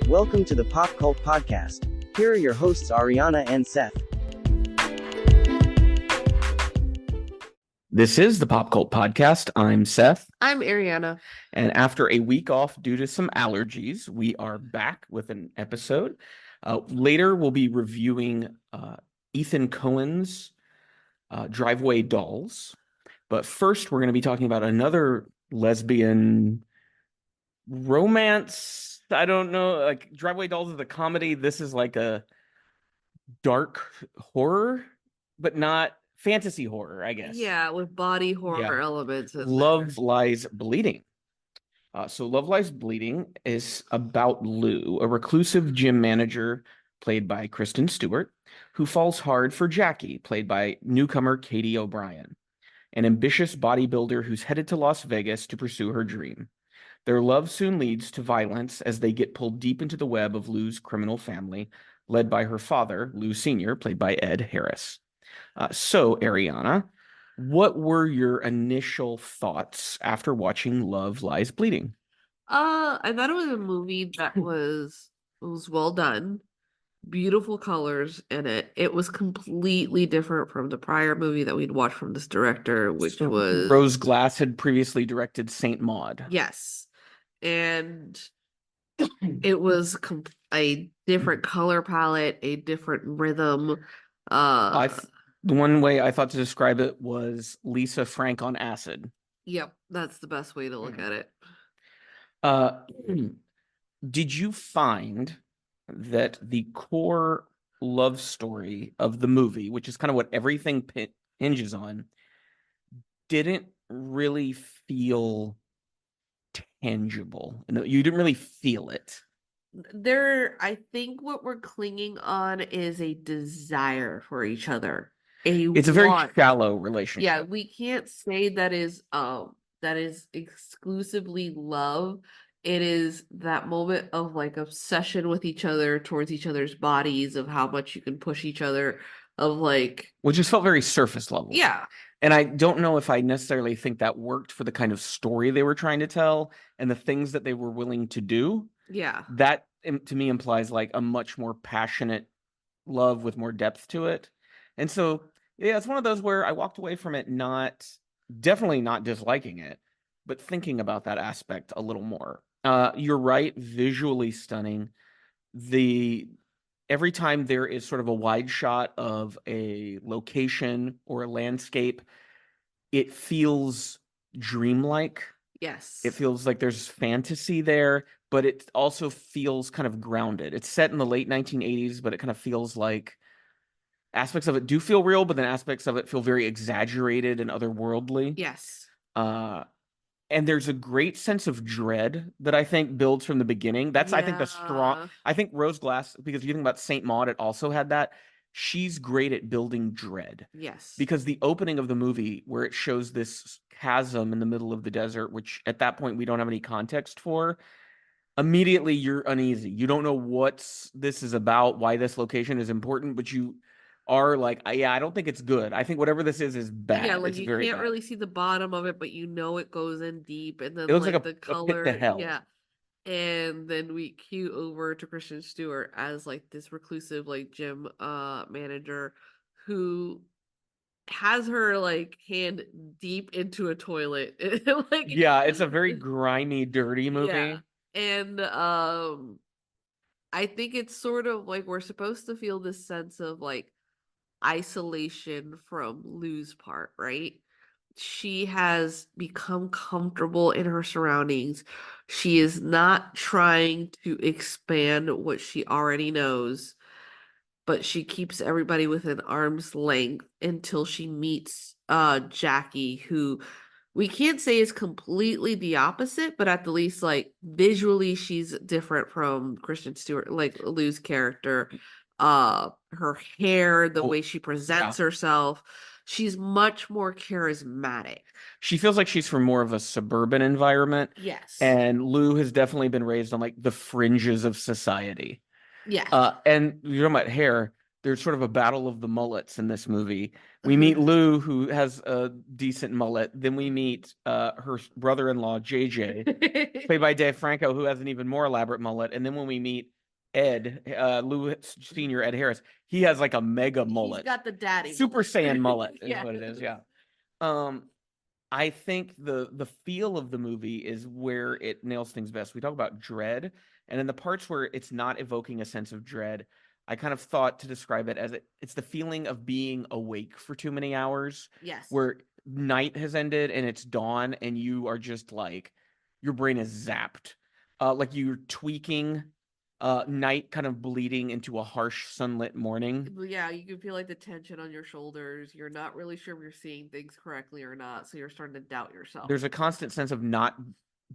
Welcome to the Pop Cult Podcast. Here are your hosts Ariana and Seth. This is the Pop Cult Podcast. I'm Seth. I'm Ariana. And after a week off due to some allergies, we are back with an episode. Later, we'll be reviewing Ethan Coen's Driveway Dolls. But first, we're going to be talking about another lesbian romance. I don't know, like Driveway Dolls is a comedy. This is like a dark horror, but not fantasy horror, I guess. Yeah, with body horror elements. Love Lies Bleeding. So Love Lies Bleeding is about Lou, a reclusive gym manager played by Kristen Stewart, who falls hard for Jackie, played by newcomer Katie O'Brien, an ambitious bodybuilder who's headed to Las Vegas to pursue her dream. Their love soon leads to violence as they get pulled deep into the web of Lou's criminal family, led by her father, Lou Sr., played by Ed Harris. So, Ariana, what were your initial thoughts after watching Love Lies Bleeding? I thought it was a movie that was well done. Beautiful colors in it. It was completely different from the prior movie that we'd watched from this director, which was Rose Glass had previously directed Saint Maud. Yes. And it was a different color palette, a different rhythm. The one way I thought to describe it was Lisa Frank on acid. Yep, that's the best way to look at it. Did you find that the core love story of the movie, which is kind of what everything hinges on, didn't really feel tangible? You didn't really feel it. I think what we're clinging on is a desire for each other. It's a very shallow relationship. Yeah, we can't say that is exclusively love. It is that moment of like obsession with each other, towards each other's bodies, of how much you can push each other, of like, which just felt very surface level. Yeah. And I don't know if I necessarily think that worked for the kind of story they were trying to tell and the things that they were willing to do. Yeah. That to me implies like a much more passionate love with more depth to it. And so, yeah, it's one of those where I walked away from it definitely not disliking it, but thinking about that aspect a little more. You're right, visually stunning. Every time there is sort of a wide shot of a location or a landscape, it feels dreamlike. Yes. It feels like there's fantasy there, but it also feels kind of grounded. It's set in the late 1980s, but it kind of feels like aspects of it do feel real, but then aspects of it feel very exaggerated and otherworldly. Yes. And there's a great sense of dread that I think builds from the beginning. That's, I think, I think Rose Glass, because if you think about Saint Maud, it also had that. She's great at building dread. Yes. Because the opening of the movie, where it shows this chasm in the middle of the desert, which at that point we don't have any context for, immediately you're uneasy. You don't know what this is about, why this location is important, but you are like, yeah, I don't think it's good. I think whatever this is bad. Yeah, like it's you very can't bad. really see the bottom of it, but you know it goes in deep, and then it looks like the a color, pit to hell. Yeah. And then we cue over to Kristen Stewart as like this reclusive like gym manager who has her like hand deep into a toilet. Like, yeah, it's a very grimy, dirty movie. Yeah. And I think it's sort of like we're supposed to feel this sense of like isolation from Lou's part, right? She has become comfortable in her surroundings. She is not trying to expand what she already knows, but she keeps everybody within arm's length until she meets Jackie, who we can't say is completely the opposite, but at the least, like, visually she's different from Kristen Stewart, like Lou's character. Her hair, the way she presents herself, she's much more charismatic. She feels like she's from more of a suburban environment. Yes. And Lou has definitely been raised on like the fringes of society. Yeah. And you're talking about hair. There's sort of a battle of the mullets in this movie. We meet Lou, who has a decent mullet. Then we meet her brother-in-law, JJ, played by Dave Franco, who has an even more elaborate mullet. And then when we meet Ed, Lou Senior Ed Harris, he has like a mega mullet. He's got the daddy Super mullet. Saiyan mullet is Yeah. what it is. Yeah. I think the feel of the movie is where it nails things best. We talk about dread, and in the parts where it's not evoking a sense of dread, I kind of thought to describe it as it's the feeling of being awake for too many hours, Yes. where night has ended and it's dawn, and you are just like your brain is zapped, like you're tweaking. Night kind of bleeding into a harsh sunlit morning. Yeah, you can feel like the tension on your shoulders. You're not really sure if you're seeing things correctly or not, so you're starting to doubt yourself. There's a constant sense of not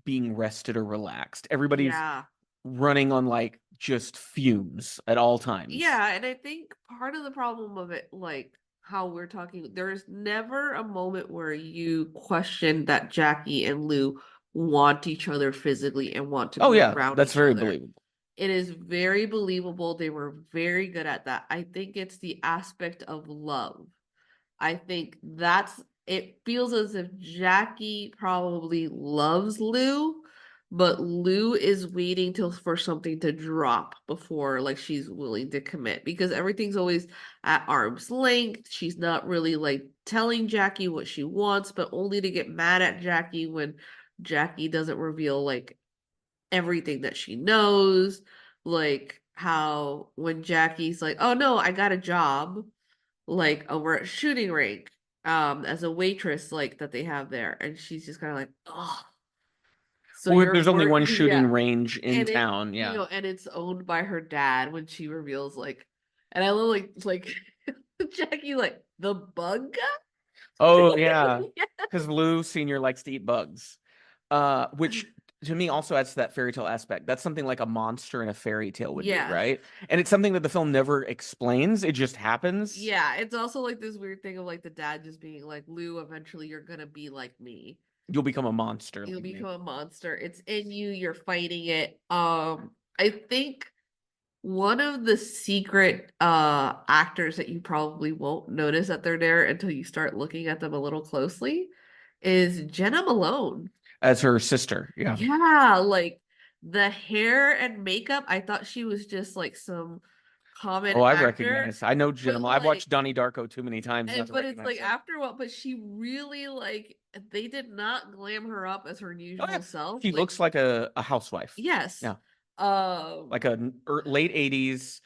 being rested or relaxed. Everybody's Yeah. running on like just fumes at all times. Yeah, and I think part of the problem of it, like how we're talking, there's never a moment where you question that Jackie and Lou want each other physically and want to Oh be yeah, around that's each very other. believable. It is very believable. They were very good at that. I think it's the aspect of love. I think it feels as if Jackie probably loves Lou, but Lou is waiting for something to drop before like she's willing to commit, because everything's always at arm's length. She's not really like telling Jackie what she wants, but only to get mad at Jackie when Jackie doesn't reveal like everything that she knows. Like how when Jackie's like, "Oh no, I got a job like over at shooting rank as a waitress like that they have there," and she's just kind of like, "Oh, so Well, you're there's only one working." shooting Yeah. range in And town. Yeah. and it's owned by her dad when she reveals like, and I love like Jackie like the bug guy. Oh yeah, Yeah. because Lou Senior likes to eat bugs, which to me also adds to that fairy tale aspect. That's something like a monster in a fairy tale would Yeah. do, right? And it's something that the film never explains. It just happens. Yeah, it's also like this weird thing of like the dad just being like, "Lou, eventually you're gonna be like me. You'll become a monster. You'll Like me. become a monster. It's in you, you're fighting it." I think one of the secret actors that you probably won't notice that they're there until you start looking at them a little closely is Jenna Malone. As her sister. Yeah. Yeah, like the hair and makeup, I thought she was just like some common Oh, I actor. recognize. I know Jenna. I've like, watched Donnie Darko too many times not to but it's recognize like her. after what, but she really like they did not glam her up as her usual Oh, yeah. self. She Like, looks like a housewife. yes. Yeah. Um, Like a late 80s.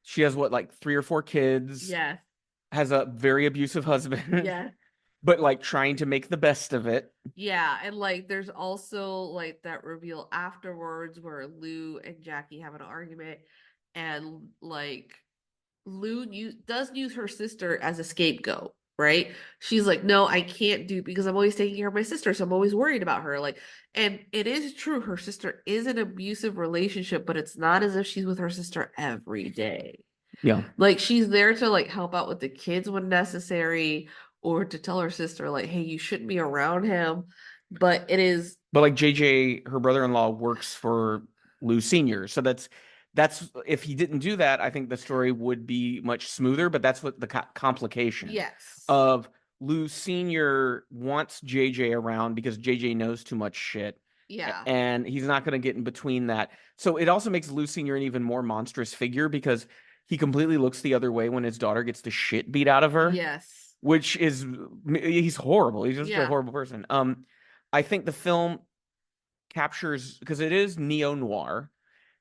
She has what, like 3 or 4 kids. yeah. Has a very abusive husband. Yeah. But like trying to make the best of it. Yeah, and like there's also like that reveal afterwards where Lou and Jackie have an argument, and like Lou does use her sister as a scapegoat, right? She's like, "No, I can't do because I'm always taking care of my sister, so I'm always worried about her." Like, and it is true, her sister is an abusive relationship, but it's not as if she's with her sister every day. Yeah. Like she's there to like help out with the kids when necessary, or to tell her sister like, "Hey, you shouldn't be around him." But it is But like JJ, her brother-in-law, works for Lou Senior. So that's if he didn't do that, I think the story would be much smoother. But that's what the complication yes. of Lou Senior wants JJ around because JJ knows too much shit. Yeah. And he's not going to get in between that. So it also makes Lou Senior an even more monstrous figure because he completely looks the other way when his daughter gets the shit beat out of her. Yes. Which is, he's horrible. He's just a Yeah. horrible person. I think the film captures, because it is neo-noir,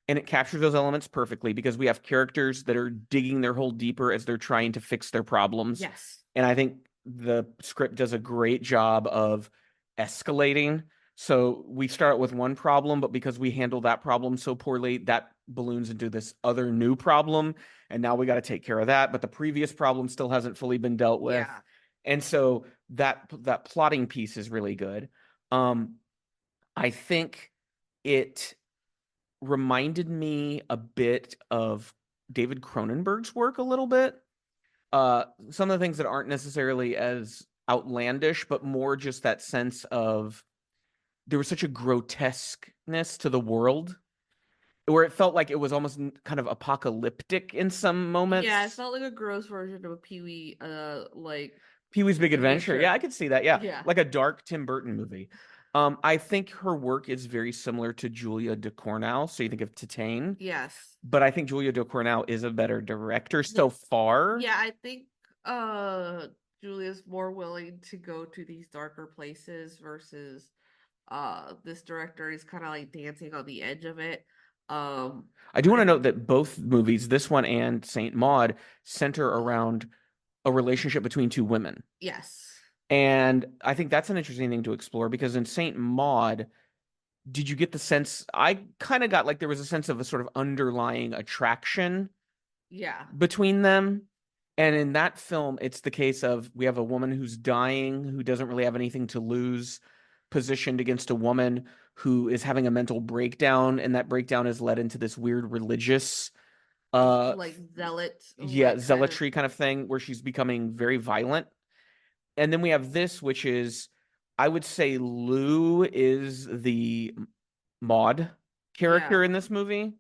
and it captures those elements perfectly because we have characters that are digging their hole deeper as they're trying to fix their problems. Yes. And I think the script does a great job of escalating. So we start with one problem, but because we handle that problem so poorly, that balloons into this other new problem. And now we got to take care of that. But the previous problem still hasn't fully been dealt with. Yeah. And so that plotting piece is really good. I think it reminded me a bit of David Cronenberg's work a little bit. Some of the things that aren't necessarily as outlandish, but more just that sense of there was such a grotesqueness to the world where it felt like it was almost kind of apocalyptic in some moments. Yeah, it felt like a gross version of a like Pee-wee's Big Adventure. Yeah, I could see that. Yeah. Yeah. Like a dark Tim Burton movie. I think her work is very similar to Julia Ducournau. So you think of Titane, Yes. but I think Julia Ducournau is a better director so far. Yeah, I think Julia's more willing to go to these darker places versus this director is kind of like dancing on the edge of it. I do want to note that both movies, this one and Saint Maud, center around a relationship between two women. Yes. And I think that's an interesting thing to explore because in Saint Maud, did you get the sense? I kind of got like there was a sense of a sort of underlying attraction Yeah. between them. And in that film, it's the case of we have a woman who's dying, who doesn't really have anything to lose, positioned against a woman who is having a mental breakdown, and that breakdown is led into this weird religious like zealot zealotry kind of thing where she's becoming very violent. And then we have this, which is, I would say Lou is the Maud character in this movie.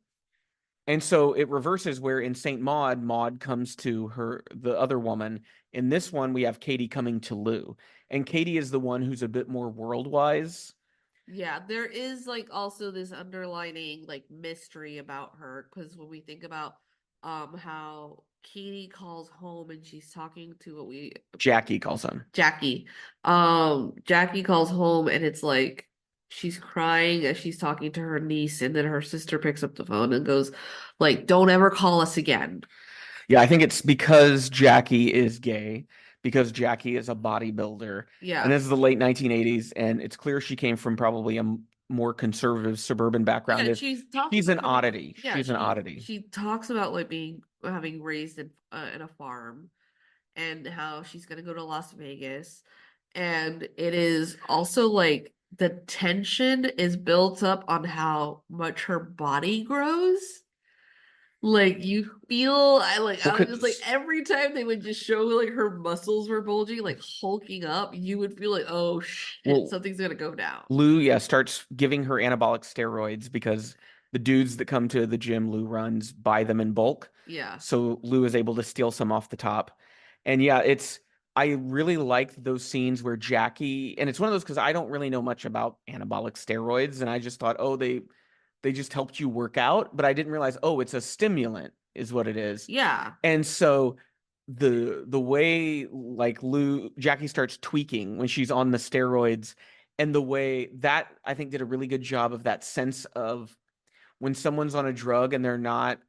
And so it reverses where in Saint Maud, Maud comes to the other woman. In this one, we have Katie coming to Lou. And Katie is the one who's a bit more world-wise. Yeah, there is like also this underlining like mystery about her because when we think about how Katie calls home and she's talking to Jackie calls home. Jackie. Jackie calls home and it's like she's crying as she's talking to her niece, and then her sister picks up the phone and goes, like, don't ever call us again. Yeah, I think it's because Jackie is gay, because Jackie is a bodybuilder. Yeah. And this is the late 1980s, and it's clear she came from probably a more conservative suburban background. Yeah, she's an oddity. Yeah, she's an oddity. She talks about like having raised in a farm and how she's going to go to Las Vegas. And it is also like the tension is built up on how much her body grows. Like you feel, I was just like every time they would just show like her muscles were bulging, like hulking up, you would feel like, oh shit, something's gonna go down. Lou, starts giving her anabolic steroids because the dudes that come to the gym Lou runs buy them in bulk. Yeah. So Lou is able to steal some off the top. And yeah, I really liked those scenes where Jackie, and it's one of those because I don't really know much about anabolic steroids, and I just thought, oh, they just helped you work out, but I didn't realize, oh, it's a stimulant is what it is. Yeah. And so the way like Jackie starts tweaking when she's on the steroids, and the way that I think did a really good job of that sense of when someone's on a drug and they're not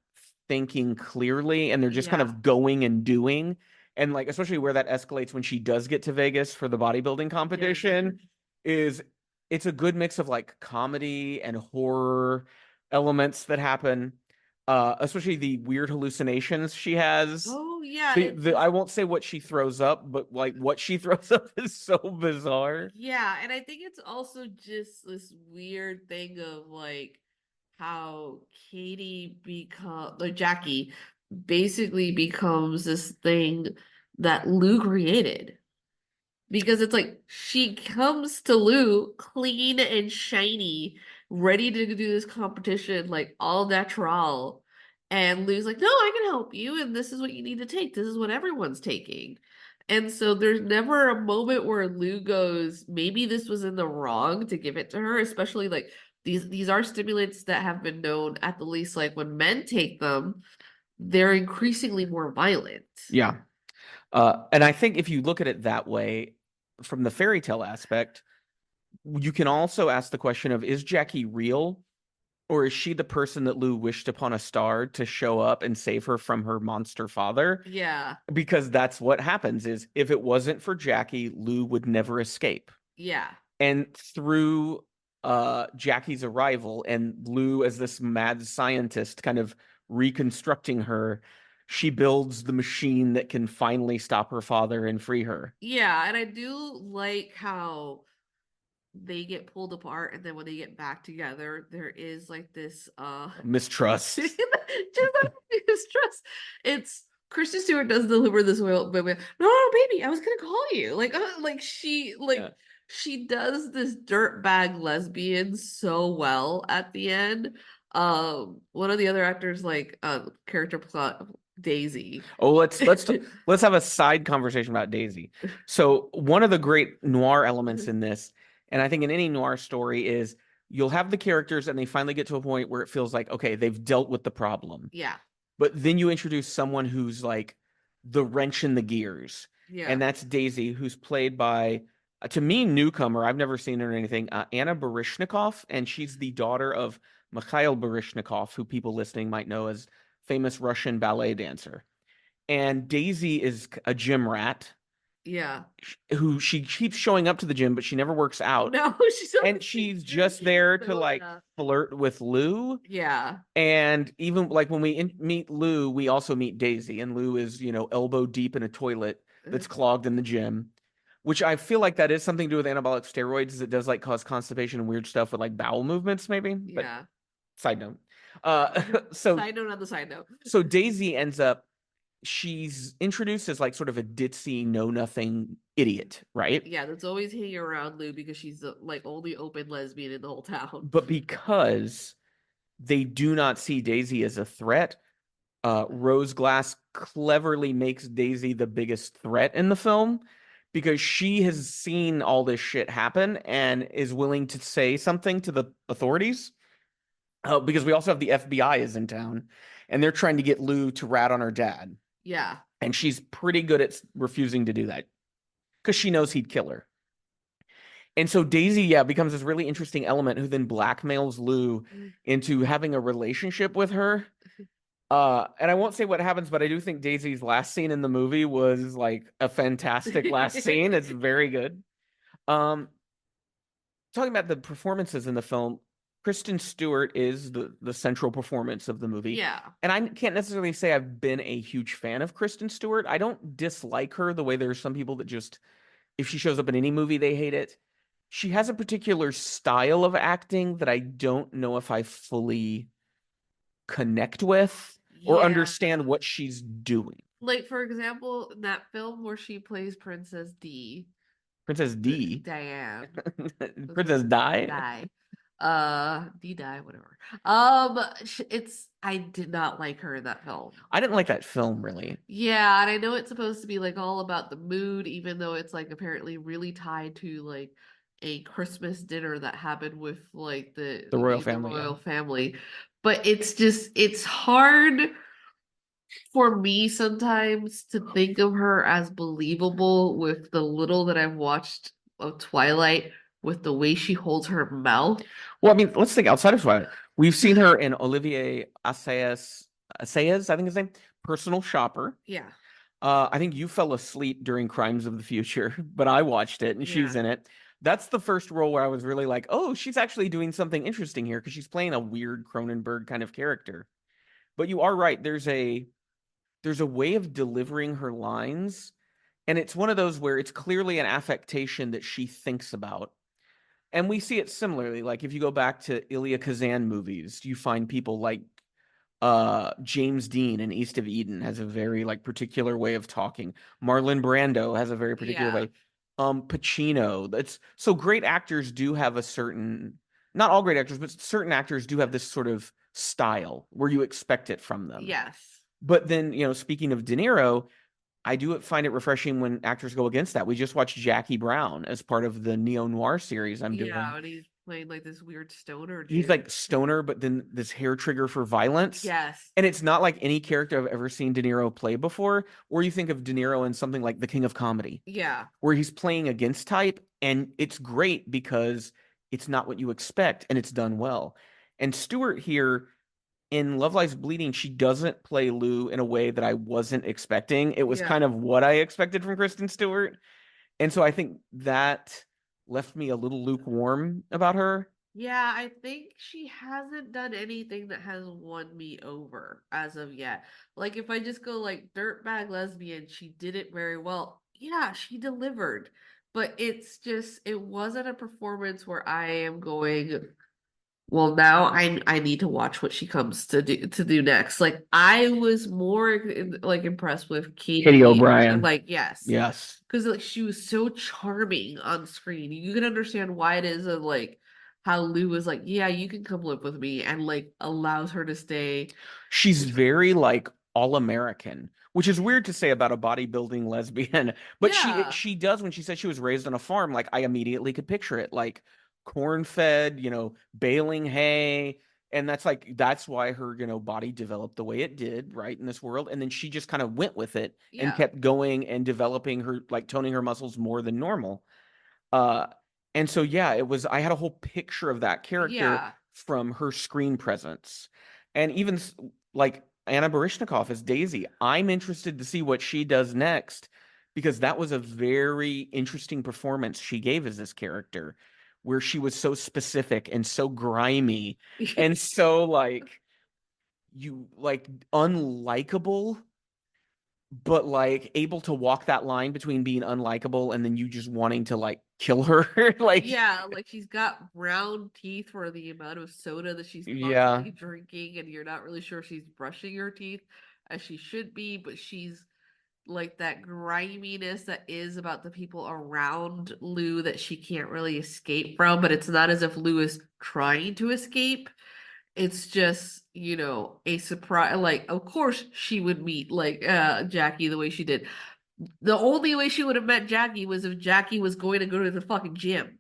thinking clearly and they're just kind of going and doing. And like, especially where that escalates when she does get to Vegas for the bodybuilding competition, it's a good mix of like comedy and horror elements that happen. Especially the weird hallucinations she has. Oh yeah. I won't say what she throws up, but like what she throws up is so bizarre. Yeah, and I think it's also just this weird thing of like how Jackie basically becomes this thing that Lou created. Because it's like she comes to Lou clean and shiny, ready to do this competition, like all natural. And Lou's like, no, I can help you. And this is what you need to take. This is what everyone's taking. And so there's never a moment where Lou goes, maybe this was in the wrong to give it to her, especially like these are stimulants that have been known, at the least, like when men take them, they're increasingly more violent. Yeah. And I think if you look at it that way, from the fairy tale aspect, you can also ask the question of, is Jackie real? Or is she the person that Lou wished upon a star to show up and save her from her monster father? Yeah. Because that's what happens is if it wasn't for Jackie, Lou would never escape. Yeah. And through Jackie's arrival and Lou as this mad scientist kind of reconstructing her, she builds the machine that can finally stop her father and free her. Yeah, and I do like how they get pulled apart, and then when they get back together, there is like this mistrust. Just mistrust. It's Kristen Stewart does deliver this well, but no, baby, I was gonna call you. She does this dirtbag lesbian so well at the end. One of the other actors, character plot, Daisy. Oh, let's have a side conversation about Daisy. So one of the great noir elements in this And I think in any noir story is you'll have the characters and they finally get to a point where it feels like, okay, they've dealt with the problem. Yeah. But then you introduce someone who's like the wrench in the gears. Yeah. And that's Daisy, who's played by, to me, newcomer. I've never seen her in anything. Anna Baryshnikov, and she's the daughter of Mikhail Baryshnikov, who people listening might know as famous Russian ballet dancer. And Daisy is a gym rat. Yeah. Who she keeps showing up to the gym, but she never works out. No, she's just there to like flirt with Lou. Yeah. And even like when we meet Lou, we also meet Daisy, and Lou is, elbow deep in a toilet that's clogged in the gym, which I feel like that is something to do with anabolic steroids. Is it does like cause constipation and weird stuff with like bowel movements, maybe. But Yeah. side note. So side note on the side note. So Daisy ends up. She's introduced as like sort of a ditzy, know-nothing idiot, right? Yeah, that's always hanging around Lou because she's the like only open lesbian in the whole town. But because they do not see Daisy as a threat, Rose Glass cleverly makes Daisy the biggest threat in the film because she has seen all this shit happen and is willing to say something to the authorities. Because we also have the FBI is in town and they're trying to get Lou to rat on her dad. Yeah. And she's pretty good at refusing to do that because she knows he'd kill her. And so Daisy, becomes this really interesting element who then blackmails Lou into having a relationship with her. And I won't say what happens, but I do think Daisy's last scene in the movie was like a fantastic last scene. It's very good. Talking about the performances in the film, Kristen Stewart is the central performance of the movie. Yeah. And I can't necessarily say I've been a huge fan of Kristen Stewart. I don't dislike her the way there's some people that just, if she shows up in any movie, they hate it. She has a particular style of acting that I don't know if I fully connect with or understand what she's doing. Like, for example, in that film where she plays Princess D. Princess D? Diane. Princess Di? D-Die, whatever. I did not like her in that film. I didn't like that film, really. Yeah, and I know it's supposed to be like all about the mood, even though it's like apparently really tied to like a Christmas dinner that happened with like the royal family. The royal family. But it's hard for me sometimes to think of her as believable with the little that I've watched of Twilight, with the way she holds her mouth. Well, I mean, let's think outside of Twilight. We've seen her in Olivier Assayas, I think his name, Personal Shopper. Yeah. I think you fell asleep during Crimes of the Future, but I watched it and she's in it. That's the first role where I was really like, oh, she's actually doing something interesting here because she's playing a weird Cronenberg kind of character. But you are right. There's a way of delivering her lines, and it's one of those where it's clearly an affectation that she thinks about. And we see it similarly. Like if you go back to Elia Kazan movies, you find people like James Dean in East of Eden has a very like particular way of talking. Marlon Brando has a very particular way. Pacino. That's so great actors do have a certain, not all great actors, but certain actors do have this sort of style where you expect it from them. Yes. But then, speaking of De Niro, I do find it refreshing when actors go against that. We just watched Jackie Brown as part of the neo-noir series I'm doing. Yeah, and he's playing like this weird stoner dude. He's like stoner, but then this hair trigger for violence. Yes. And it's not like any character I've ever seen De Niro play before. Or you think of De Niro in something like The King of Comedy. Yeah. Where he's playing against type, and it's great because it's not what you expect, and it's done well. And Stewart here, in Love Lies Bleeding, she doesn't play Lou in a way that I wasn't expecting. It was kind of what I expected from Kristen Stewart. And so I think that left me a little lukewarm about her. Yeah, I think she hasn't done anything that has won me over as of yet. Like if I just go like dirtbag lesbian, she did it very well. Yeah, she delivered. But it's just, it wasn't a performance where I am going, well, now I need to watch what she comes to do next. Like I was more like impressed with Katie O'Brien. Like yes, because like she was so charming on screen. You can understand why it is like how Lou was like, yeah, you can come live with me, and like allows her to stay. She's very like all American, which is weird to say about a bodybuilding lesbian, but Yeah. she does. When she said she was raised on a farm, like I immediately could picture it, like corn fed, baling hay. And that's why her, body developed the way it did, right, in this world. And then she just kind of went with it and Yeah. kept going and developing her, like toning her muscles more than normal. Uh, and so yeah, I had a whole picture of that character Yeah. from her screen presence. And even like Anna Baryshnikov as Daisy, I'm interested to see what she does next because that was a very interesting performance she gave as this character, where she was so specific and so grimy and so unlikable, but like able to walk that line between being unlikable and then you just wanting to like kill her. Like, Yeah, like she's got brown teeth for the amount of soda that she's yeah, constantly drinking, and you're not really sure if she's brushing her teeth as she should be, but she's like that griminess that is about the people around Lou that she can't really escape from, but it's not as if Lou is trying to escape. It's just, a surprise. Like, of course she would meet like Jackie the way she did. The only way she would have met Jackie was if Jackie was going to go to the fucking gym.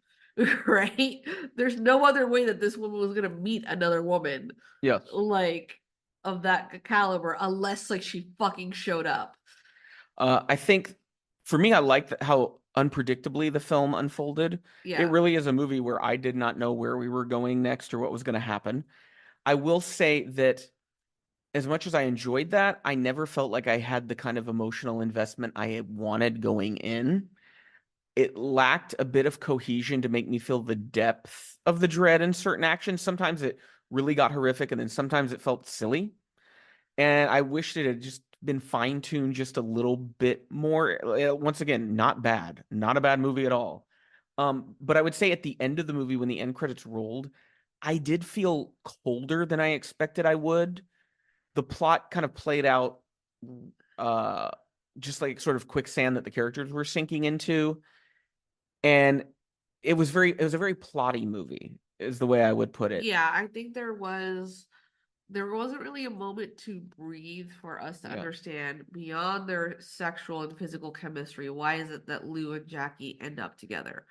Right? There's no other way that this woman was gonna meet another woman yes. like of that caliber unless like she fucking showed up. I think for me, I like how unpredictably the film unfolded. It Yeah. really is a movie where I did not know where we were going next or what was going to happen. I will say that as much as I enjoyed that, I never felt like I had the kind of emotional investment I had wanted going in. It lacked a bit of cohesion to make me feel the depth of the dread in certain actions. Sometimes it really got horrific, and then sometimes it felt silly. And I wished it had just been fine-tuned just a little bit more. Once again, not bad, not a bad movie at all. But I would say at the end of the movie, when the end credits rolled, I did feel colder than I expected I would. The plot kind of played out uh just like sort of quicksand that the characters were sinking into. And it was a very plotty movie, is the way I would put it. Yeah, I think there wasn't really a moment to breathe for us to Yeah. understand beyond their sexual and physical chemistry. Why is it that Lou and Jackie end up together?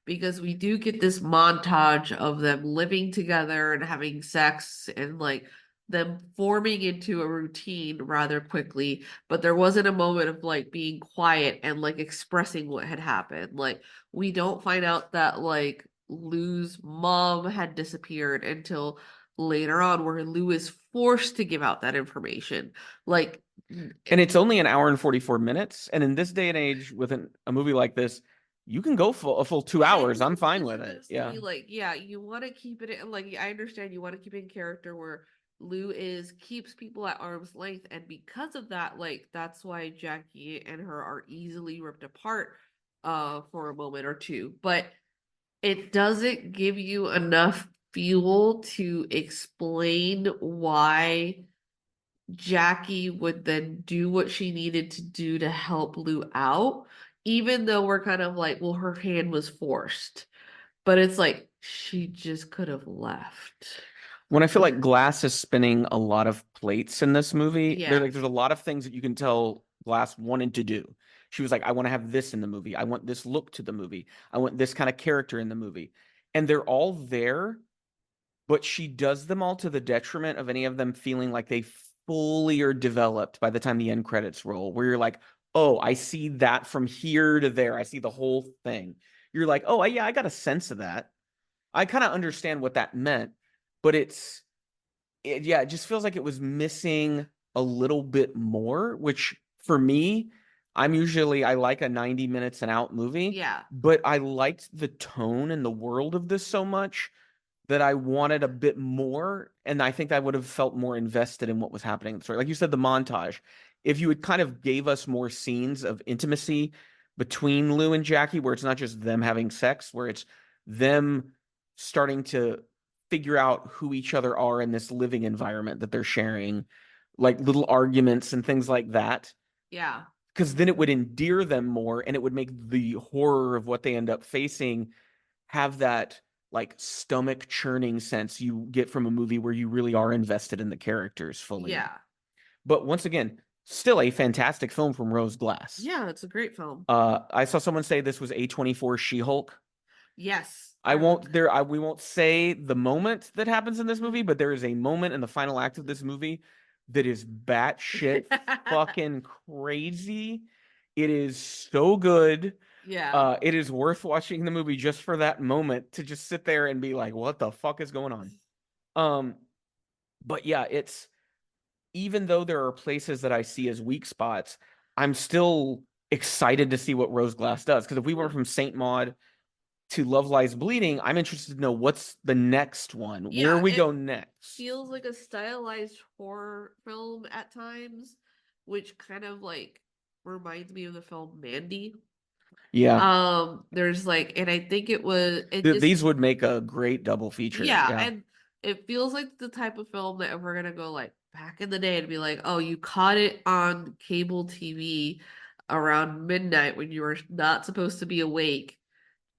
Because we do get this montage of them living together and having sex and like them forming into a routine rather quickly, but there wasn't a moment of like being quiet and like expressing what had happened. Like we don't find out that like Lou's mom had disappeared until later on, where Lou is forced to give out that information. Like, And it's only an hour and 44 minutes. And in this day and age, with a movie like this, you can go a full 2 hours. I'm it's fine just with it. supposed to Yeah. be like, yeah, you want to keep it in, like, I understand you want to keep it in character where Lou keeps people at arm's length, and because of that, like, that's why Jackie and her are easily ripped apart for a moment or two. But it doesn't give you enough fuel to explain why Jackie would then do what she needed to do to help Lou out, even though we're kind of like, well, her hand was forced. But it's like she just could have left. When I feel like Glass is spinning a lot of plates in this movie, Yeah. there's a lot of things that you can tell Glass wanted to do. She was like, I want to have this in the movie. I want this look to the movie. I want this kind of character in the movie. And they're all there, but she does them all to the detriment of any of them feeling like they fully are developed by the time the end credits roll, where you're like, oh, I see that from here to there. I see the whole thing. You're like, oh, yeah, I got a sense of that. I kind of understand what that meant, but yeah, it just feels like it was missing a little bit more, which for me, I like a 90 minutes and out movie, Yeah. but I liked the tone and the world of this so much that I wanted a bit more, and I think I would have felt more invested in what was happening in the story. Like you said, the montage. If you had kind of gave us more scenes of intimacy between Lou and Jackie, where it's not just them having sex, where it's them starting to figure out who each other are in this living environment that they're sharing, like little arguments and things like that. Yeah. Because then it would endear them more, and it would make the horror of what they end up facing have that like stomach churning sense you get from a movie where you really are invested in the characters fully. Yeah. But once again, still a fantastic film from Rose Glass. Yeah, it's a great film. I saw someone say this was A24 She-Hulk. Yes. We won't say the moment that happens in this movie, but there is a moment in the final act of this movie that is batshit fucking crazy. It is so good. Yeah. It is worth watching the movie just for that moment to just sit there and be like, what the fuck is going on? But yeah, it's, even though there are places that I see as weak spots, I'm still excited to see what Rose Glass does. Because if we went from Saint Maud to Love Lies Bleeding, I'm interested to know what's the next one. Where Yeah, we it go next. feels like a stylized horror film at times, which kind of like reminds me of the film Mandy. Yeah. There's like, and I think These would make a great double feature. yeah, Yeah. and it feels like the type of film that if we're gonna go like back in the day and be like, oh, you caught it on cable TV around midnight when you were not supposed to be awake,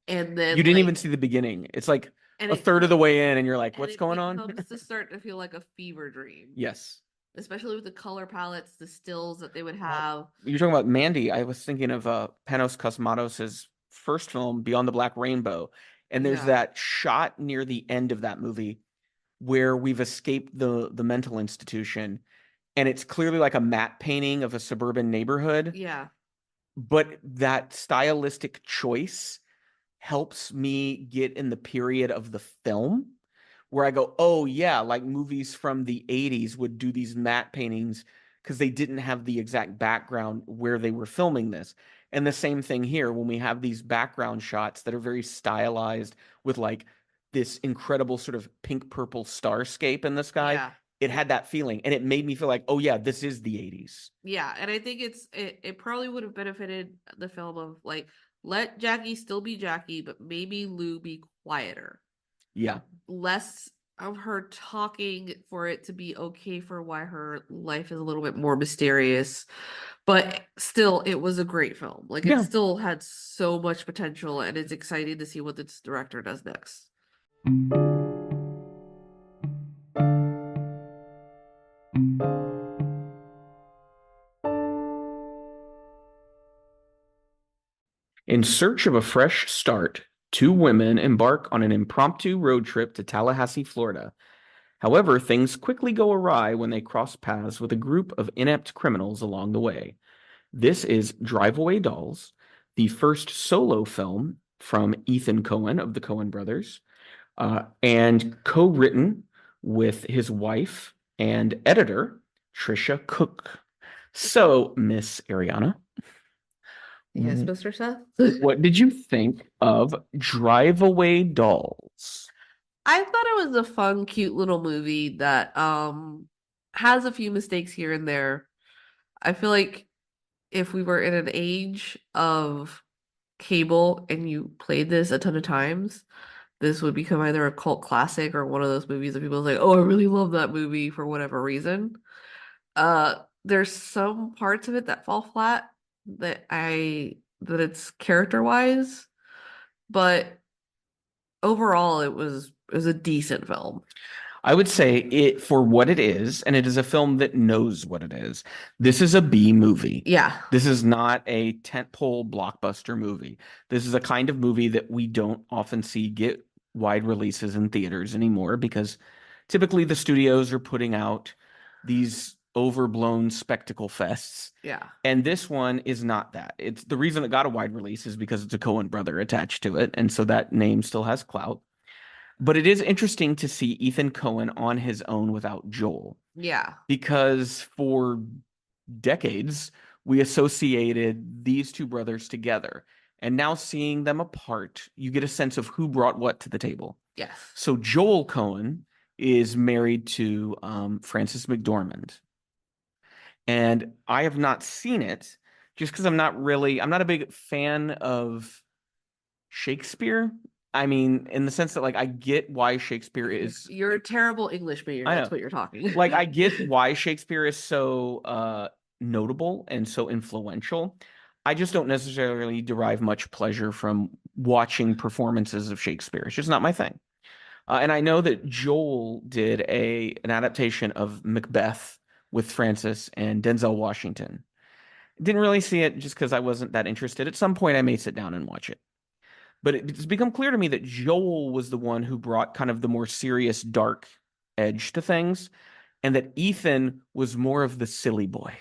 and then You didn't like, even see the beginning. It's like and a third of the way in, and you're like, what's going on? becomes to start to feel like a fever dream. Yes. Especially with the color palettes, the stills that they would Well, have. you're talking about Mandy. I was thinking of Panos Cosmatos' first film, Beyond the Black Rainbow. And there's Yeah. that shot near the end of that movie where we've escaped the mental institution. And it's clearly like a matte painting of a suburban neighborhood. Yeah. But that stylistic choice helps me get in the period of the film where I go, oh yeah, like movies from the 80s would do these matte paintings because they didn't have the exact background where they were filming this. And the same thing here when we have these background shots that are very stylized with like this incredible sort of pink purple starscape in the sky. Yeah. It had that feeling and it made me feel like, oh yeah, this is the 80s. Yeah, and I think it probably would have benefited the film of like, let Jackie still be Jackie, but maybe Lou be quieter. Yeah. Less of her talking for it to be okay for why her life is a little bit more mysterious. But still, it was a great film. Like, it Yeah. still had so much potential, and it's exciting to see what this director does next. In search of a fresh start, two women embark on an impromptu road trip to Tallahassee, Florida. However, things quickly go awry when they cross paths with a group of inept criminals along the way. This is Drive Away Dolls, the first solo film from Ethan Coen of the Coen brothers, and co-written with his wife and editor, Trisha Cook. So, Miss Ariana, Yes, Mr. Seth? what did you think of Drive Away Dolls? I thought it was a fun, cute little movie that has a few mistakes here and there. I feel like if we were in an age of cable and you played this a ton of times, this would become either a cult classic or one of those movies that people say, "Oh, I really love that movie for whatever reason." There's some parts of it that fall flat that it's character-wise, but overall it was a decent film. I would say it for what it is, and it is a film that knows what it is. This is a B movie. Yeah. This is not a tentpole blockbuster movie. This is a kind of movie that we don't often see get wide releases in theaters anymore because typically the studios are putting out these overblown spectacle fests. Yeah. And this one is not that. It's the reason it got a wide release is because it's a Coen brother attached to it, and so that name still has clout. But it is interesting to see Ethan Coen on his own without Joel. Yeah. Because for decades, we associated these two brothers together. And now seeing them apart, you get a sense of who brought what to the table. Yes. So Joel Coen is married to Frances McDormand. And I have not seen it just because I'm not a big fan of Shakespeare. I mean, in the sense that like I get why Shakespeare is You're a terrible English major. That's what you're talking. like I get why Shakespeare is so notable and so influential. I just don't necessarily derive much pleasure from watching performances of Shakespeare. It's just not my thing. And I know that Joel did an adaptation of Macbeth with Francis and Denzel Washington. Didn't really see it just because I wasn't that interested. At some point, I may sit down and watch it. But it's become clear to me that Joel was the one who brought kind of the more serious, dark edge to things, and that Ethan was more of the silly boy.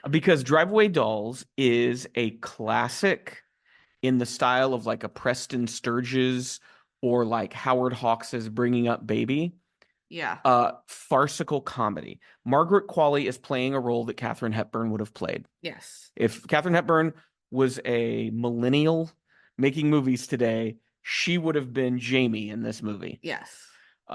Because Drive Away Dolls is a classic in the style of like a Preston Sturges or like Howard Hawks's Bringing Up Baby. Yeah. Farcical comedy. Margaret Qualley is playing a role that Katharine Hepburn would have played. Yes. If Katharine Hepburn was a millennial making movies today, she would have been Jamie in this movie. Yes.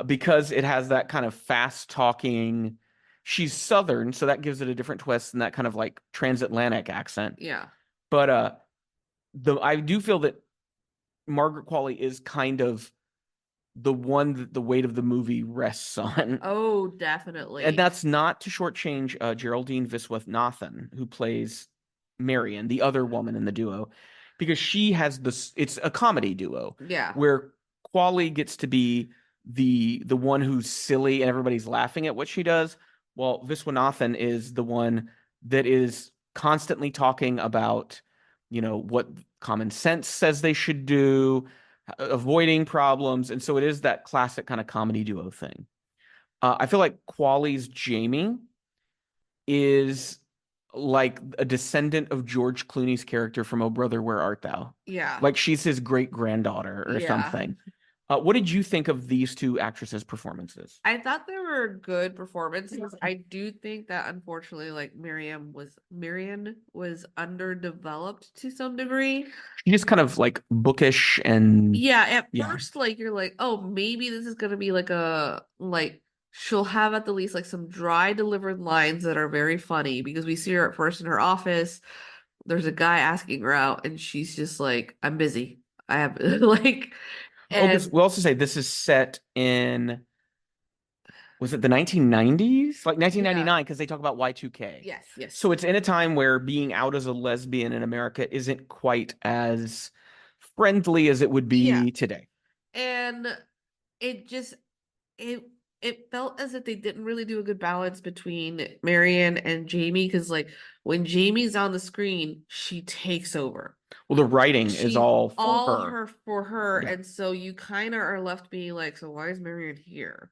Because it has that kind of fast talking. She's Southern, so that gives it a different twist and that kind of like transatlantic accent. Yeah. But I do feel that Margaret Qualley is kind of the one that the weight of the movie rests on. Oh, definitely. And that's not to shortchange Geraldine Viswanathan, who plays Marion, the other woman in the duo, because she has this. It's a comedy duo. Yeah. Where Qualley gets to be the one who's silly and everybody's laughing at what she does, while Viswanathan is the one that is constantly talking about, what common sense says they should do, avoiding problems. And so it is that classic kind of comedy duo thing. I feel like Qualley's Jamie is like a descendant of George Clooney's character from Oh Brother, Where Art Thou? Yeah. Like she's his great granddaughter or something. What did you think of these two actresses' performances? I thought they were good performances. I do think that unfortunately, like Marion was underdeveloped to some degree. She just kind of like bookish and at first, like you're like, oh, maybe this is gonna be she'll have at the least like some dry delivered lines that are very funny because we see her at first in her office. There's a guy asking her out, and she's just like, I'm busy. I have like. And we'll also say this is set in, was it the 1990s? Like 1999, because they talk about Y2K. Yes. So it's in a time where being out as a lesbian in America isn't quite as friendly as it would be today. And it just, it felt as if they didn't really do a good balance between Marion and Jamie, because like when Jamie's on the screen, she takes over. Well, the writing is all for her. Yeah. And so you kind of are left being like, so why is Marion here?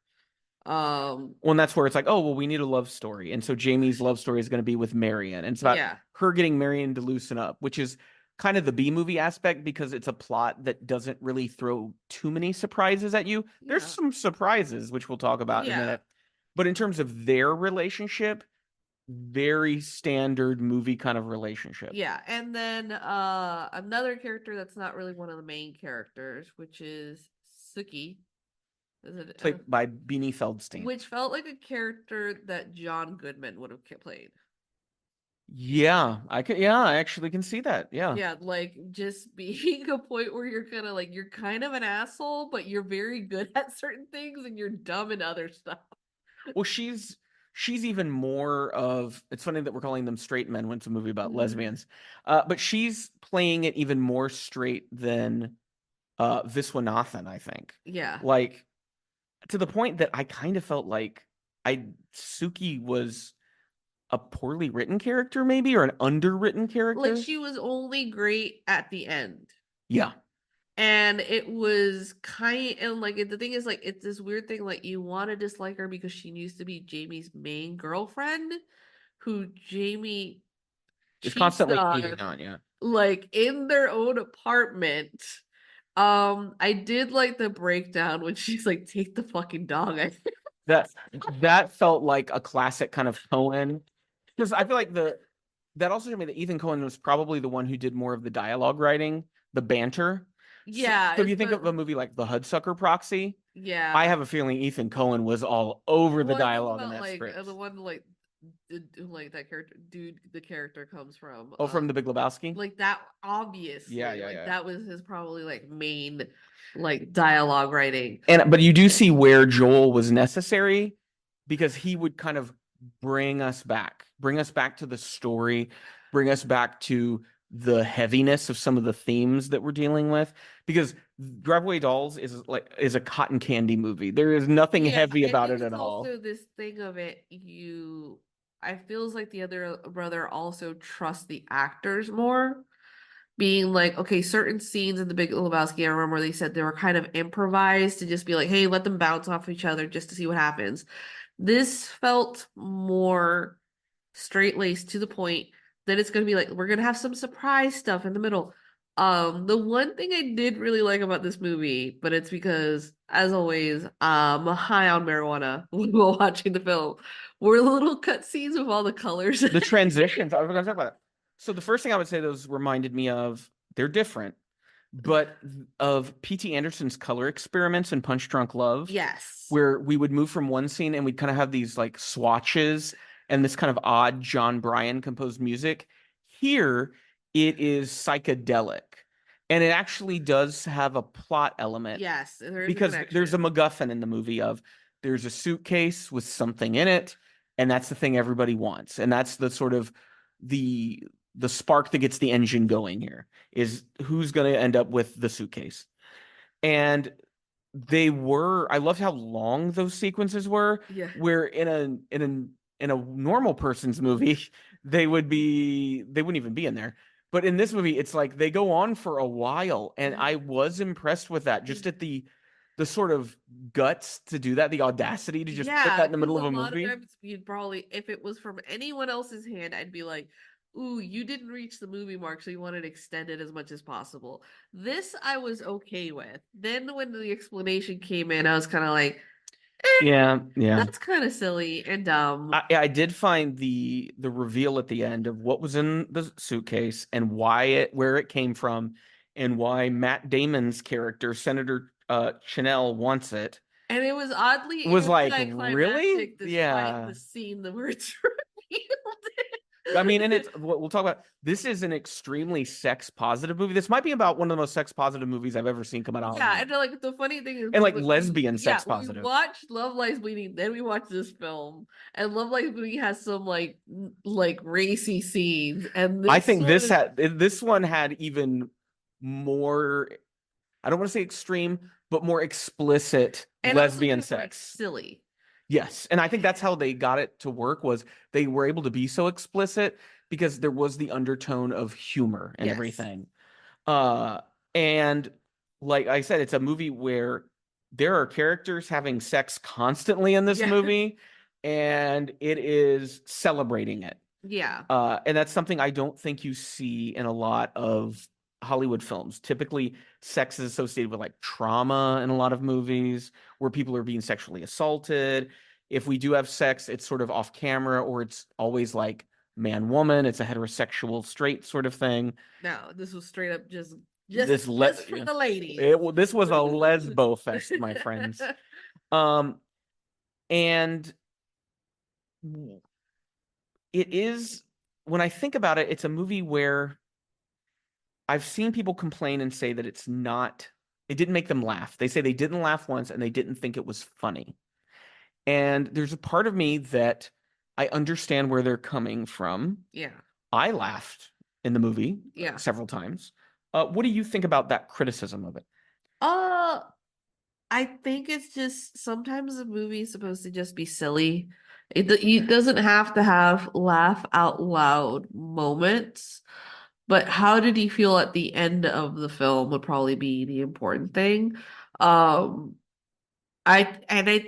Well, and that's where it's like, oh, well, we need a love story. And so Jamie's love story is going to be with Marion. And it's about her getting Marion to loosen up, which is kind of the B movie aspect because it's a plot that doesn't really throw too many surprises at you. There's some surprises, which we'll talk about in a minute. But in terms of their relationship, very standard movie kind of relationship. Yeah, and then another character that's not really one of the main characters, which is Sookie. Played by Beanie Feldstein. Which felt like a character that John Goodman would have played. Yeah, I actually can see that. Yeah. Yeah, like just being a point where you're kind of like, you're kind of an asshole, but you're very good at certain things and you're dumb in other stuff. Well, she's even more of, it's funny that we're calling them straight men when it's a movie about lesbians, but she's playing it even more straight than Viswanathan, I think. Yeah. Like, to the point that I kind of felt like Sookie was a poorly written character, maybe, or an underwritten character. Like, she was only great at the end. Yeah. And it was and like the thing is, like, it's this weird thing, like, you want to dislike her because she used to be Jamie's main girlfriend, who Jamie is constantly cheating on, like in their own apartment. I did like the breakdown when she's like, take the fucking dog. that felt like a classic kind of Coen, because I feel like that also showed me that Ethan Coen was probably the one who did more of the dialogue writing, the banter. Yeah. So if you think of a movie like The Hudsucker Proxy, yeah, I have a feeling Ethan Coen was all over the dialogue in that like, script. The one like that character, the character comes from. From The Big Lebowski. Like that, obviously. Yeah. That was his probably like main like dialogue writing. But you do see where Joel was necessary, because he would kind of bring us back to the story, bring us back to the heaviness of some of the themes that we're dealing with, because Driveway Dolls is a cotton candy movie. There is nothing Yeah, heavy I about think it at it's all. also this thing of it, I feels like the other brother also trusts the actors more, being like, okay, certain scenes in The Big Lebowski, I remember they said they were kind of improvised to just be like, hey, let them bounce off each other just to see what happens. This felt more straight-laced to the point that it's going to be like, we're going to have some surprise stuff in the middle. The one thing I did really like about this movie, but it's because, as always, high on marijuana while watching the film, were little cutscenes with all the colors. The transitions, I was going to talk about that. So the first thing I would say those reminded me of, they're different, but of P.T. Anderson's color experiments in Punch Drunk Love. Yes. Where we would move from one scene and we'd kind of have these like swatches and this kind of odd John Bryan composed music. Here, it is psychedelic. And it actually does have a plot element. Yes, there is a because there's a connection. MacGuffin in the movie of there's a suitcase with something in it, and that's the thing everybody wants. And that's the sort of the spark that gets the engine going here, is who's going to end up with the suitcase. And I loved how long those sequences were, Yeah. where in a normal person's movie, they wouldn't even be in there. But in this movie, it's like they go on for a while, and I was impressed with that. Just at the sort of guts to do that, the audacity to just put that in the middle of a movie. Lot of times you'd probably, if it was from anyone else's hand, I'd be like, ooh, you didn't reach the movie mark, so you wanted to extend it as much as possible. This I was okay with. Then when the explanation came in, I was kind of like, Yeah. that's kind of silly and dumb. I did find the reveal at the end of what was in the suitcase and where it came from, and why Matt Damon's character, Senator Chanel, wants it. And it was oddly Was like, anticlimactic really? despite Yeah. the scene the words revealed. I mean, and it's what we'll talk about. This is an extremely sex positive movie. This might be about one of the most sex positive movies I've ever seen come out of Yeah, Hollywood. and like the funny thing is, And like lesbian sex we positive. watched Love Lies Bleeding, then we watched this film, and Love Lies Bleeding has some like racy scenes, and I think this one had even more, I don't want to say extreme, but more explicit and also lesbian kind of, like, sex. silly. Yes, and I think that's how they got it to work, was they were able to be so explicit because there was the undertone of humor and Yes. everything. And like I said, it's a movie where there are characters having sex constantly in this Yeah. movie, and it is celebrating it. Yeah. And that's something I don't think you see in a lot of Hollywood films. Typically, sex is associated with like trauma in a lot of movies where people are being sexually assaulted. If we do have sex, it's sort of off camera, or it's always like man woman. It's a heterosexual straight sort of thing. No, this was straight up just for the ladies. This was a lesbo fest, my friends. And it is, when I think about it, it's a movie where I've seen people complain and say that it didn't make them laugh. They say they didn't laugh once and they didn't think it was funny. And there's a part of me that I understand where they're coming from. Yeah. I laughed in the movie Yeah. several times. What do you think about that criticism of it? I think it's just sometimes a movie is supposed to just be silly. It doesn't have to have laugh out loud moments, but how did he feel at the end of the film would probably be the important thing. I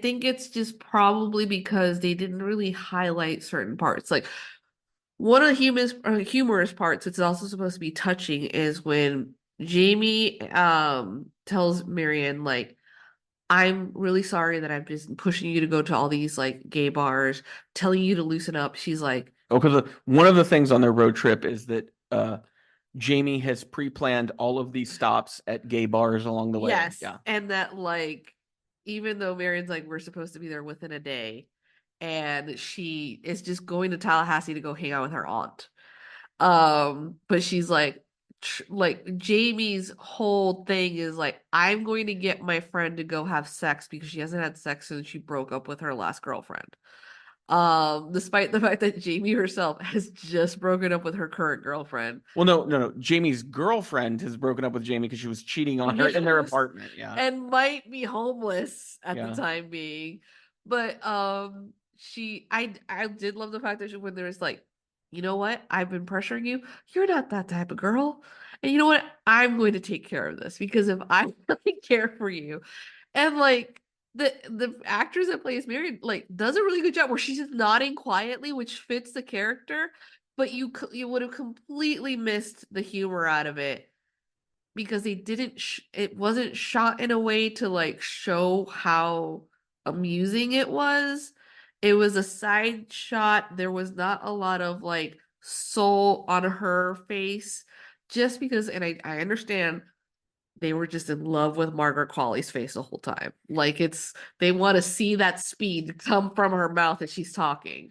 think it's just probably because they didn't really highlight certain parts. Like one of the humorous parts, it's also supposed to be touching, is when Jamie tells Marianne, like, I'm really sorry that I've just pushing you to go to all these like gay bars, telling you to loosen up. She's like, Oh, because one of the things on their road trip is that Jamie has pre-planned all of these stops at gay bars along the way. yes. Yeah. And that, like, even though Marion's like, we're supposed to be there within a day, and she is just going to Tallahassee to go hang out with her aunt. But she's like, Jamie's whole thing is like, I'm going to get my friend to go have sex because she hasn't had sex since she broke up with her last girlfriend. Despite the fact that Jamie herself has just broken up with her current girlfriend. Well, no. Jamie's girlfriend has broken up with Jamie because she was cheating on her in their apartment. Yeah. And might be homeless at the Yeah. time being. But I did love the fact that when there was like, you know what? I've been pressuring you. You're not that type of girl. And you know what? I'm going to take care of this because if I really care for you, and like the actress that plays Mary like does a really good job where she's just nodding quietly, which fits the character, but you would have completely missed the humor out of it because they didn't it wasn't shot in a way to like show how amusing it was. It was a side shot. There was not a lot of like soul on her face just because, and I understand they were just in love with Margaret Qualley's face the whole time. Like they want to see that speed come from her mouth as she's talking.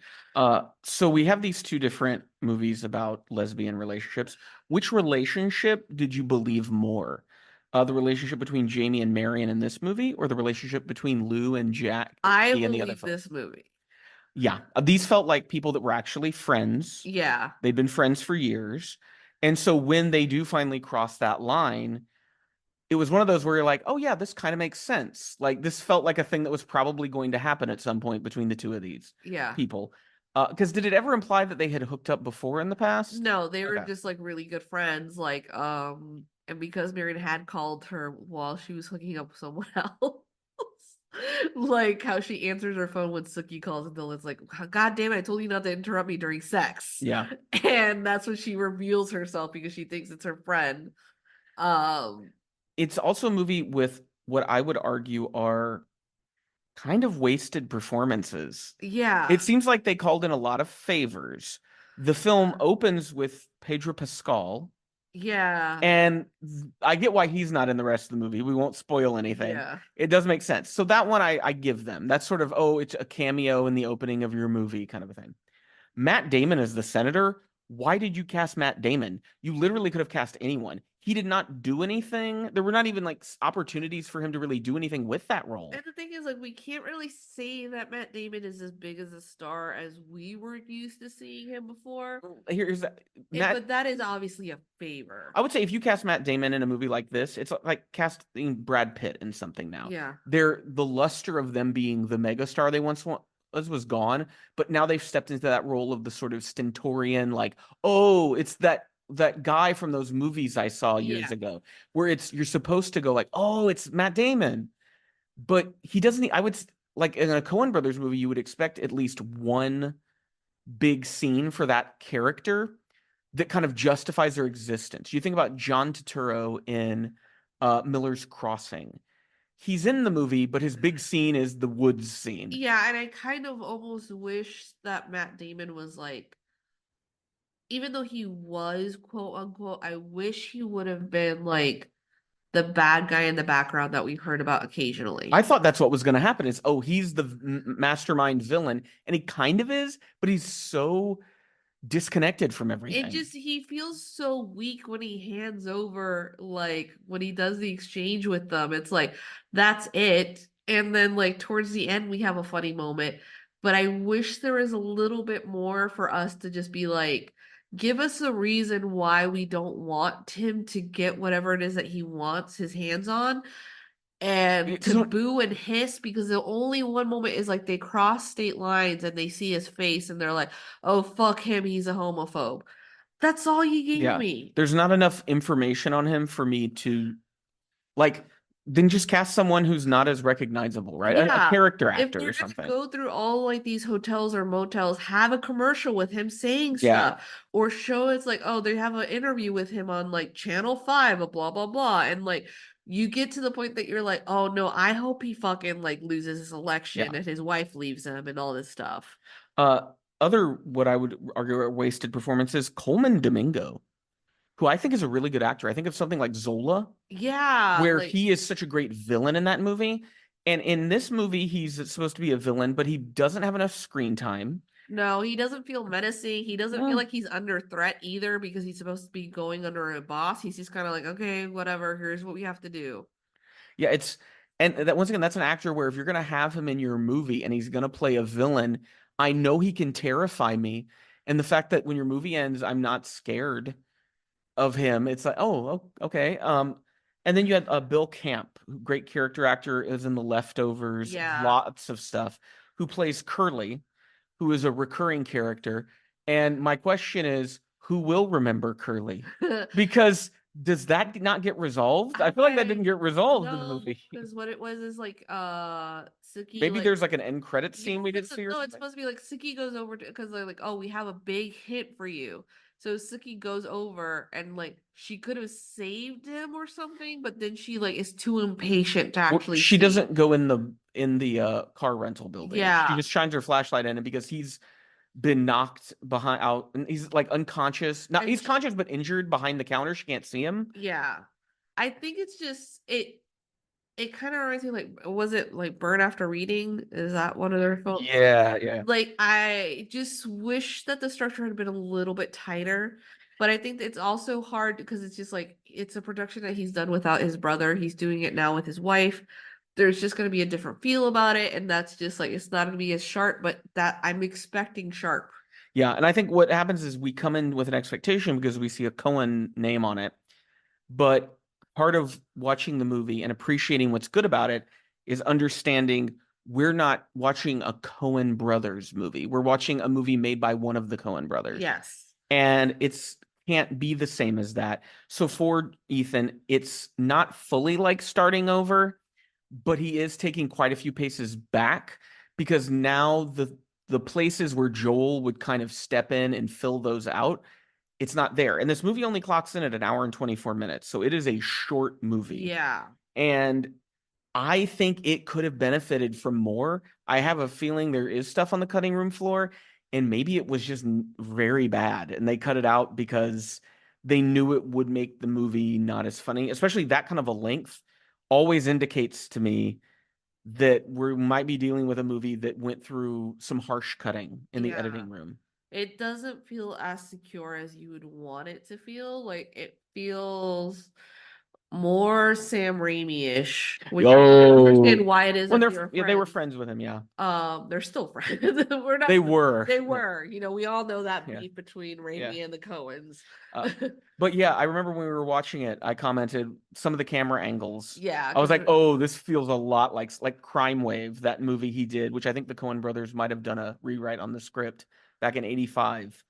So we have these two different movies about lesbian relationships. Which relationship did you believe more? The relationship between Jamie and Marion in this movie, or the relationship between Lou and Jack I in the other believe film? this movie. Yeah, these felt like people that were actually friends. Yeah. They'd been friends for years. And so when they do finally cross that line, it was one of those where you're like, oh yeah, this kind of makes sense. Like this felt like a thing that was probably going to happen at some point between the two of these Yeah. people. Because did it ever imply that they had hooked up before in the past? No, they were Okay. just like really good friends. Like, and because Marion had called her while she was hooking up with someone else. Like how she answers her phone when Sookie calls and Dylan's like, God damn it, I told you not to interrupt me during sex. Yeah. And that's when she reveals herself because she thinks it's her friend. It's also a movie with what I would argue are kind of wasted performances. Yeah. It seems like they called in a lot of favors. The film opens with Pedro Pascal. Yeah. And I get why he's not in the rest of the movie. We won't spoil anything. Yeah. It does make sense. So that one I give them. That's sort of, oh, it's a cameo in the opening of your movie kind of a thing. Matt Damon as the senator. Why did you cast Matt Damon? You literally could have cast anyone. He did not do anything. There were not even like opportunities for him to really do anything with that role. And the thing is, like, we can't really say that Matt Damon is as big as a star as we were used to seeing him before. Here's that. But that is obviously a favor. I would say if you cast Matt Damon in a movie like this, it's like casting Brad Pitt in something now. Yeah. The luster of them being the megastar they once was gone, but now they've stepped into that role of the sort of stentorian, like, oh, it's that guy from those movies I saw years ago, where you're supposed to go like, oh, it's Matt Damon, but he doesn't. I would like in a Coen Brothers movie, you would expect at least one big scene for that character that kind of justifies their existence. You think about John Turturro in Miller's Crossing. He's in the movie, but his big scene is the woods scene. Yeah, and I kind of almost wish that Matt Damon was like, even though he was quote unquote, I wish he would have been like the bad guy in the background that we heard about occasionally. I thought that's what was going to happen is, oh, he's the mastermind villain. And he kind of is, but he's so disconnected from everything. He feels so weak when he hands over, like when he does the exchange with them. It's like, that's it. And then like towards the end, we have a funny moment. But I wish there was a little bit more for us to just be like, give us a reason why we don't want him to get whatever it is that he wants his hands on. And to boo and hiss, because the only one moment is like they cross state lines and they see his face and they're like, oh, fuck him, he's a homophobe. That's all you gave me. There's not enough information on him for me to like, then just cast someone who's not as recognizable, right? Yeah. A character actor or If they're something. go through all like these hotels or motels, have a commercial with him saying stuff, or show it's like, oh, they have an interview with him on like Channel 5, a blah blah blah, and like you get to the point that you're like, oh no, I hope he fucking like loses his election and his wife leaves him and all this stuff. Other what I would argue are wasted performances, Coleman Domingo, who I think is a really good actor. I think of something like Zola. Yeah. Where he is such a great villain in that movie. And in this movie, he's supposed to be a villain, but he doesn't have enough screen time. No, he doesn't feel menacing. He doesn't feel like he's under threat either because he's supposed to be going under a boss. He's just kind of like, okay, whatever, here's what we have to do. Yeah, and that once again, that's an actor where if you're going to have him in your movie and he's going to play a villain, I know he can terrify me. And the fact that when your movie ends, I'm not scared of him. It's like, oh, okay. And then you had Bill Camp, great character actor, is in The Leftovers, Yeah. lots of stuff, who plays Curly, who is a recurring character. And my question is, who will remember Curly? Because does that not get resolved? I feel like that didn't get resolved in the No, movie. because what it was is like Suki Maybe like there's like an end credit yeah, scene we didn't no, see or no, it's something. supposed to be like Suki goes over to because they're like, oh, we have a big hit for you. So Suki goes over and like she could have saved him or something, but then she like is too impatient to Well, actually she see. doesn't go in the car rental building. She Yeah. just shines her flashlight in it because he's been knocked behind out and he's like unconscious. Not And he's conscious but injured behind the counter. She can't see him. yeah. I think it's just it kind of reminds me like was it like Burn After Reading? Is that one of their films? Yeah. Like I just wish that the structure had been a little bit tighter, but I think it's also hard because it's just like it's a production that he's done without his brother. He's doing it now with his wife. There's just going to be a different feel about it, and that's just like it's not going to be as sharp, but that I'm expecting sharp. Yeah, and I think what happens is we come in with an expectation because we see a Cohen name on it. But part of watching the movie and appreciating what's good about it is understanding we're not watching a Cohen brothers movie. We're watching a movie made by one of the Cohen brothers. Yes. And it's can't be the same as that. So for Ethan, it's not fully like starting over, but he is taking quite a few paces back because now the places where Joel would kind of step in and fill those out, it's not there. And this movie only clocks in at an hour and 24 minutes. So it is a short movie. Yeah. And I think it could have benefited from more. I have a feeling there is stuff on the cutting room floor, and maybe it was just very bad. And they cut it out because they knew it would make the movie not as funny, especially that kind of a length always indicates to me that we might be dealing with a movie that went through some harsh cutting in the Yeah. editing room. It doesn't feel as secure as you would want it to feel. Like it feels more Sam Raimi-ish, which I understand why it is When that they were friends with him, yeah. They're still friends. We're not. They were. They were. You know, we all know that Yeah. beef between Raimi and the Coens. But yeah, I remember when we were watching it, I commented some of the camera angles. Yeah, I was 'cause like, "Oh, this feels a lot like Crime Wave, that movie he did, which I think the Coen brothers might have done a rewrite on the script back in '85."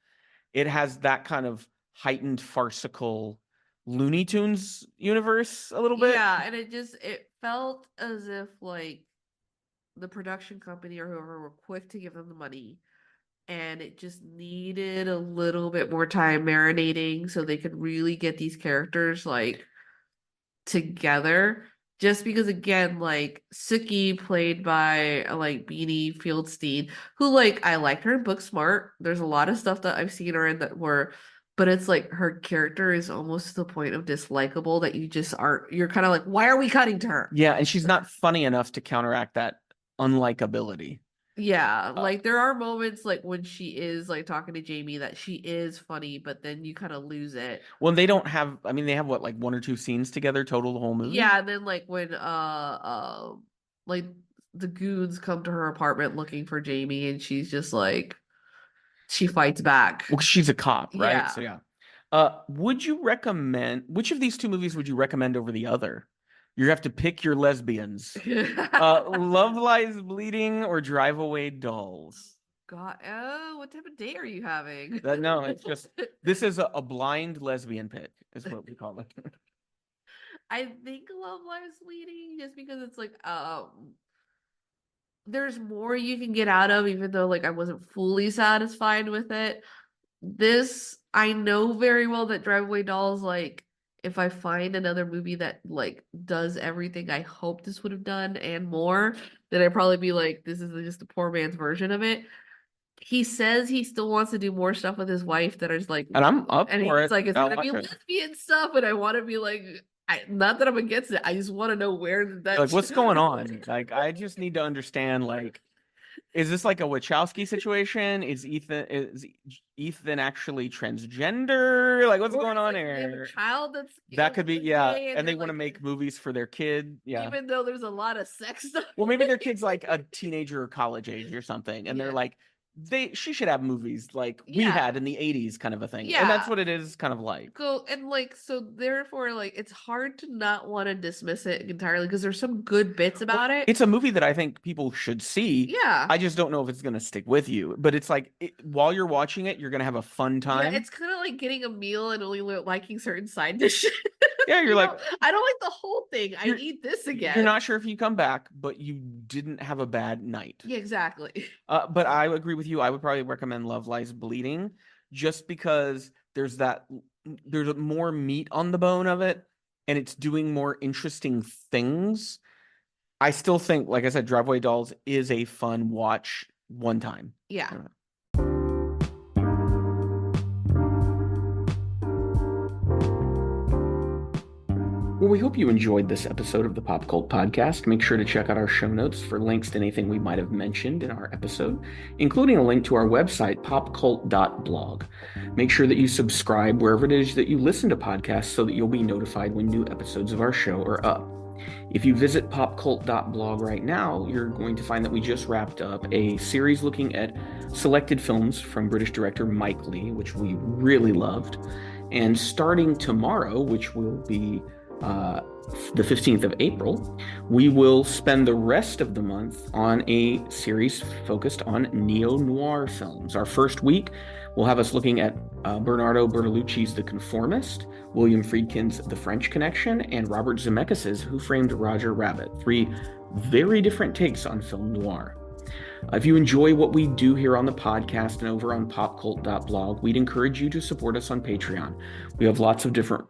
It has that kind of heightened farcical Looney Tunes universe a little bit. yeah, and it felt as if like the production company or whoever were quick to give them the money and it just needed a little bit more time marinating so they could really get these characters like together. Just because again, like Suki played by like Beanie Fieldstein, who like I liked her in Booksmart. There's a lot of stuff that I've seen her in that were, but it's like her character is almost to the point of dislikable that you just aren't. You're kind of like, why are we cutting to her? Yeah, and she's not funny enough to counteract that unlikability. Yeah, like there are moments like when she is like talking to Jamie that she is funny, but then you kind of lose it. Well, they don't have, I mean, they have what, like one or two scenes together total the whole movie? Yeah, and then like when like the goons come to her apartment looking for Jamie and she's just like she fights back. Well, she's a cop, right? Yeah. So yeah. Would you recommend which of these two movies would you recommend over the other? You have to pick your lesbians. Love Lies Bleeding or Drive Away Dolls? God, oh, what type of date are you having? No, it's just this is a blind lesbian pick, is what we call it. I think Love Lies Bleeding just because it's like there's more you can get out of, even though like I wasn't fully satisfied with it. This I know very well that Drive Away Dolls, like if I find another movie that like does everything I hope this would have done and more, then I'd probably be like, this is just a poor man's version of it. He says he still wants to do more stuff with his wife that is like, And I'm up and for he's it. like, it's I gonna be like it. lesbian stuff, and I want to be like, not that I'm against it. I just want to know where that. Like, what's going on? Like, I just need to understand, like, is this like a Wachowski situation? Is Ethan actually transgender? Like, what's going on They have a here? child that's That could be, yeah. gay And they they're, want to like, make movies for their kid. Yeah. even though there's a lot of sex stuff. Well, maybe their kid's like a teenager or college age or something, and they're Yeah. like, she should have movies like we Yeah. had in the 80s, kind of a thing. And that's Yeah. what it is kind of like. Go and like so therefore like it's hard to not want to dismiss it entirely because there's some good bits about it. It's a movie that I think people should see. Yeah. I just don't know if it's going to stick with you. But it's like while you're watching it, you're going to have a fun time. Yeah, it's kind of like getting a meal and only liking certain side dishes. Yeah, you're like, I don't like the whole thing. I eat this again. You're not sure if you come back, but you didn't have a bad night. Yeah, exactly. But I agree with you. I would probably recommend Love Lies Bleeding just because there's more meat on the bone of it and it's doing more interesting things. I still think, like I said, Driveway Dolls is a fun watch one time. Yeah. Well, we hope you enjoyed this episode of the Pop Cult Podcast. Make sure to check out our show notes for links to anything we might have mentioned in our episode, including a link to our website, popcult.blog. Make sure that you subscribe wherever it is that you listen to podcasts so that you'll be notified when new episodes of our show are up. If you visit popcult.blog right now, you're going to find that we just wrapped up a series looking at selected films from British director Mike Leigh, which we really loved. And starting tomorrow, which will be the 15th of April, we will spend the rest of the month on a series focused on neo-noir films. Our first week will have us looking at Bernardo Bertolucci's The Conformist, William Friedkin's The French Connection, and Robert Zemeckis' Who Framed Roger Rabbit. 3 very different takes on film noir. If you enjoy what we do here on the podcast and over on popcult.blog, we'd encourage you to support us on Patreon. We have lots of different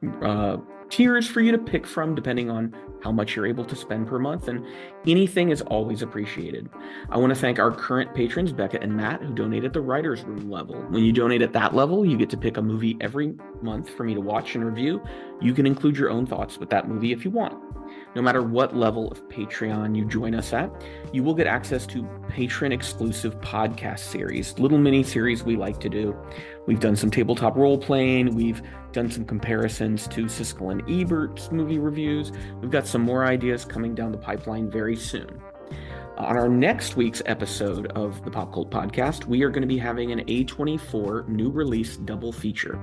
tiers for you to pick from depending on how much you're able to spend per month, and anything is always appreciated. I want to thank our current patrons, Becca and Matt, who donate at the writer's room level. When you donate at that level, you get to pick a movie every month for me to watch and review. You can include your own thoughts with that movie if you want. No matter what level of Patreon you join us at, you will get access to patron-exclusive podcast series, little mini-series we like to do. We've done some tabletop role-playing. We've done some comparisons to Siskel and Ebert's movie reviews. We've got some more ideas coming down the pipeline very soon. On our next week's episode of the Pop Cult Podcast, we are going to be having an A24 new release double feature.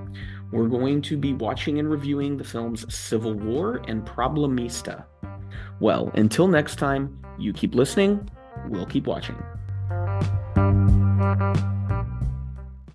We're going to be watching and reviewing the films Civil War and Problemista. Well, until next time, you keep listening, we'll keep watching.